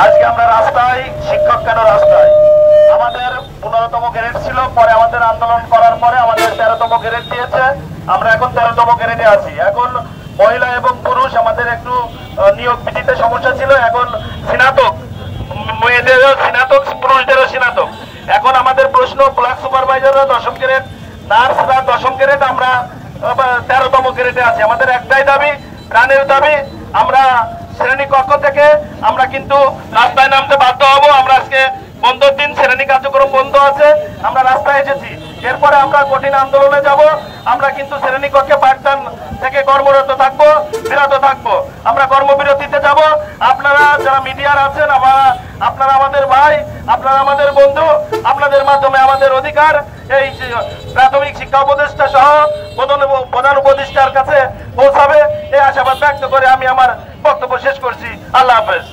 আজকে আমরা রাস্তায়, শিক্ষক কেন রাস্তায়? আমাদের 15তম গ্রেড ছিল, পরে আমাদের আন্দোলন করার পরে আমাদের 13তম গ্রেড দিয়েছে। আমরা এখন 13তম গ্রেডে আছি। এখন মহিলা এবং পুরুষ আমাদের একটু নিয়োগ বিধিতে সমস্যা ছিল। এখন স্নাতক, মেয়েদেরও স্নাতক, পুরুষদেরও স্নাতক। এখন আমাদের প্রশ্ন, ব্লক সুপারভাইজাররা 10ম গ্রেড, নার্সরা 10ম গ্রেড, আমরা 13তম গ্রেডে আছি। আমাদের একটাই দাবি, প্রাণের দাবি, আমরা শ্রেণী কক্ষ থেকে আমরা কিন্তু রাস্তায় নামতে বাধ্য হব। আমরা আজকে বন্ধের দিন, শ্রেণী কার্যক্রম বন্ধ আছে, আমরা রাস্তায় এসেছি। এরপরে আমরা কঠিন আন্দোলনে যাব। আমরা কিন্তু শ্রেণী কক্ষে পাঠদান থেকে কর্মরত থাকবো, বিরত থাকবো। আমরা কর্মবিরতিতে যাব। আপনারা যারা মিডিয়ার আছেন, আপনারা আমাদের ভাই, আপনারা আমাদের বন্ধু, আপনাদের মাধ্যমে আমাদের অধিকার এই প্রাথমিক শিক্ষা উপদেষ্টা সহ প্রধান উপদেষ্টার কাছে পৌঁছাবে, এই আশাবাদ ব্যক্ত করে আমি আমার বক্তব্য শেষ করছি। আল্লাহ হাফেজ।